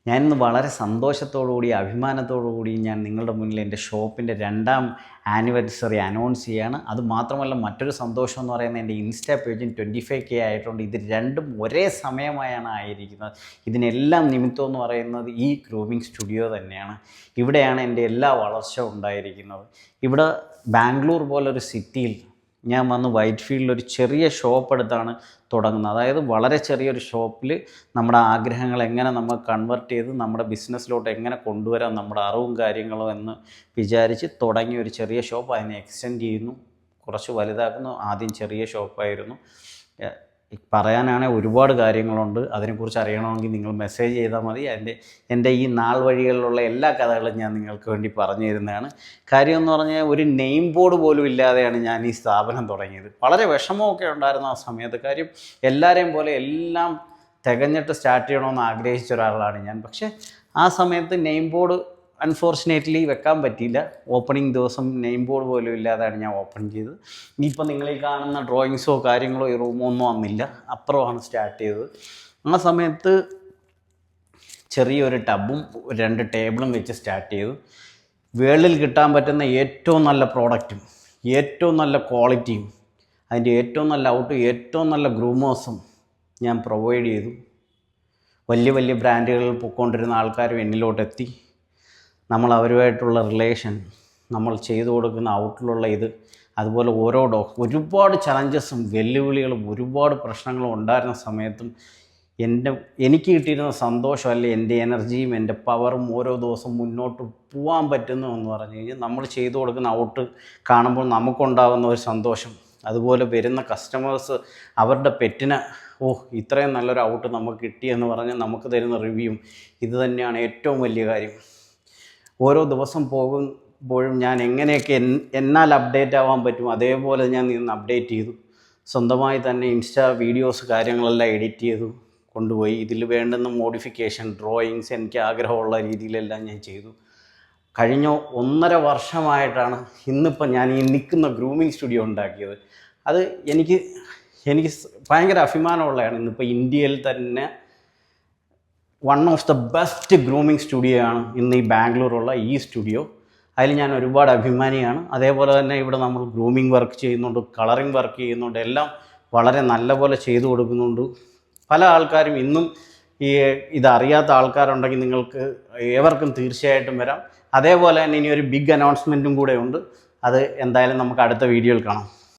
ഞാനിന്ന് വളരെ സന്തോഷത്തോടുകൂടി അഭിമാനത്തോടുകൂടി ഞാൻ നിങ്ങളുടെ മുന്നിൽ എൻ്റെ ഷോപ്പിൻ്റെ 2ാം ആനിവേഴ്സറി അനൗൺസ് ചെയ്യുകയാണ്. അതുമാത്രമല്ല മറ്റൊരു സന്തോഷം എന്ന് പറയുന്നത് എൻ്റെ ഇൻസ്റ്റാ പേജിൽ 25K ആയിട്ടുണ്ട്. ഇത് രണ്ടും ഒരേ സമയമായാണ് ആയിരിക്കുന്നത്. ഇതിനെല്ലാം നിമിത്തം എന്ന് പറയുന്നത് ഈ ഗ്രൂമിങ് സ്റ്റുഡിയോ തന്നെയാണ്. ഇവിടെയാണ് എൻ്റെ എല്ലാ വളർച്ച ഉണ്ടായിരിക്കുന്നത്. ഇവിടെ ബാംഗ്ലൂർ പോലൊരു സിറ്റിയിൽ ഞാൻ വന്ന് വൈറ്റ് ഫീൽഡിൽ ഒരു ചെറിയ ഷോപ്പ് എടുത്താണ് തുടങ്ങുന്നത്. അതായത് വളരെ ചെറിയൊരു ഷോപ്പിൽ നമ്മുടെ ആഗ്രഹങ്ങൾ എങ്ങനെ നമ്മൾ കൺവെർട്ട് ചെയ്ത് നമ്മുടെ ബിസിനസ്സിലോട്ട് എങ്ങനെ കൊണ്ടുവരാം, നമ്മുടെ അറിവും കാര്യങ്ങളും എന്ന് വിചാരിച്ച് തുടങ്ങിയ ഒരു ചെറിയ ഷോപ്പ്. അതിനെ എക്സ്റ്റെൻഡ് ചെയ്യുന്നു, കുറച്ച് വലുതാക്കുന്നു. ആദ്യം ചെറിയ ഷോപ്പായിരുന്നു. പറയാനാണെങ്കിൽ ഒരുപാട് കാര്യങ്ങളുണ്ട്. അതിനെക്കുറിച്ച് അറിയണമെങ്കിൽ നിങ്ങൾ മെസ്സേജ് ചെയ്താൽ മതി. എൻ്റെ ഈ നാൾ വഴികളിലുള്ള എല്ലാ കഥകളും ഞാൻ നിങ്ങൾക്ക് വേണ്ടി പറഞ്ഞു തരുന്നതാണ്. കാര്യം എന്ന് പറഞ്ഞാൽ ഒരു നെയിം ബോർഡ് പോലും ഇല്ലാതെയാണ് ഞാൻ ഈ സ്ഥാപനം തുടങ്ങിയത്. വളരെ വിഷമമൊക്കെ ഉണ്ടായിരുന്നു ആ സമയത്ത്. കാര്യം എല്ലാവരെയും പോലെ എല്ലാം തികഞ്ഞിട്ട് സ്റ്റാർട്ട് ചെയ്യണമെന്ന് ആഗ്രഹിച്ച ഒരാളാണ് ഞാൻ. പക്ഷേ ആ സമയത്ത് നെയിം ബോർഡ് അൺഫോർച്ചുനേറ്റ്ലി വെക്കാൻ പറ്റിയില്ല. ഓപ്പണിംഗ് ദിവസം നെയിം ബോർഡ് പോലും ഇല്ലാതാണ് ഞാൻ ഓപ്പൺ ചെയ്തത്. ഇനിയിപ്പോൾ നിങ്ങൾ ഈ കാണുന്ന ഡ്രോയിങ്സോ കാര്യങ്ങളോ ഈ റൂമോ ഒന്നും വന്നില്ല, അപ്പുറമാണ് സ്റ്റാർട്ട് ചെയ്തത്. ആ സമയത്ത് ചെറിയൊരു ടബും 2 ടേബിളും വെച്ച് സ്റ്റാർട്ട് ചെയ്തു. വേൾഡിൽ കിട്ടാൻ പറ്റുന്ന ഏറ്റവും നല്ല പ്രോഡക്റ്റും ഏറ്റവും നല്ല ക്വാളിറ്റിയും അതിൻ്റെ ഏറ്റവും നല്ല ഔട്ടും ഏറ്റവും നല്ല ഗ്രൂമേഴ്സും ഞാൻ പ്രൊവൈഡ് ചെയ്തു. വലിയ വലിയ ബ്രാൻഡുകളിൽ പൊയ്ക്കൊണ്ടിരുന്ന ആൾക്കാരും എന്നിലോട്ടെത്തി. നമ്മൾ അവരുമായിട്ടുള്ള റിലേഷൻ, നമ്മൾ ചെയ്തു കൊടുക്കുന്ന ഔട്ടിലുള്ള ഇത്, അതുപോലെ ഓരോ ഒരുപാട് ചലഞ്ചസും വെല്ലുവിളികളും ഒരുപാട് പ്രശ്നങ്ങളും ഉണ്ടായിരുന്ന സമയത്തും എനിക്ക് കിട്ടിയിരുന്ന സന്തോഷം, അല്ലെ എൻ്റെ എനർജിയും എൻ്റെ പവറും ഓരോ ദിവസം മുന്നോട്ട് പോകാൻ പറ്റുന്നു എന്ന് പറഞ്ഞു കഴിഞ്ഞാൽ നമ്മൾ ചെയ്തു കൊടുക്കുന്ന ഔട്ട് കാണുമ്പോൾ നമുക്കുണ്ടാകുന്ന ഒരു സന്തോഷം, അതുപോലെ വരുന്ന കസ്റ്റമേഴ്സ് അവരുടെ പെറ്റിന് ഇത്രയും നല്ലൊരു ഔട്ട് നമുക്ക് കിട്ടിയെന്ന് പറഞ്ഞ് നമുക്ക് തരുന്ന റിവ്യൂവും, ഇത് തന്നെയാണ് ഏറ്റവും വലിയ കാര്യം. ഓരോ ദിവസം പോകുമ്പോഴും ഞാൻ എങ്ങനെയൊക്കെ എന്നാൽ അപ്ഡേറ്റ് ആവാൻ പറ്റും അതേപോലെ ഞാൻ നിന്ന് അപ്ഡേറ്റ് ചെയ്തു. സ്വന്തമായി തന്നെ ഇൻസ്റ്റാ വീഡിയോസ് കാര്യങ്ങളെല്ലാം എഡിറ്റ് ചെയ്തു കൊണ്ടുപോയി. ഇതിൽ വേണ്ടുന്ന മോഡിഫിക്കേഷൻ, ഡ്രോയിങ്സ് എനിക്ക് ആഗ്രഹമുള്ള രീതിയിലെല്ലാം ഞാൻ ചെയ്തു. കഴിഞ്ഞ 1.5 വർഷമായിട്ടാണ് ഇന്നിപ്പോൾ ഞാൻ ഈ നിൽക്കുന്ന ഗ്രൂമിങ് സ്റ്റുഡിയോ ഉണ്ടാക്കിയത്. അത് എനിക്ക് ഭയങ്കര അഭിമാനമുള്ളതാണ്. ഇന്നിപ്പോൾ ഇന്ത്യയിൽ തന്നെ one of the best grooming studio ആണ് ഇന്ന് ഈ ബാംഗ്ലൂരുള്ള ഈ സ്റ്റുഡിയോ. അതിൽ ഞാൻ ഒരുപാട് അഭിമാനിയാണ്. അതേപോലെ തന്നെ ഇവിടെ നമ്മൾ ഗ്രൂമിങ് വർക്ക് ചെയ്യുന്നുണ്ട്, കളറിങ് വർക്ക് ചെയ്യുന്നുണ്ട്, എല്ലാം വളരെ നല്ല പോലെ ചെയ്തു കൊടുക്കുന്നുണ്ട്. പല ആൾക്കാരും ഇന്നും ഇതറിയാത്ത ആൾക്കാരുണ്ടെങ്കിൽ നിങ്ങൾക്ക് ഏവർക്കും തീർച്ചയായിട്ടും വരാം. അതേപോലെ തന്നെ ഇനി ഒരു ബിഗ് അനൗൺസ്മെൻറ്റും കൂടെ ഉണ്ട്. അത് എന്തായാലും നമുക്ക് അടുത്ത വീഡിയോയിൽ കാണാം.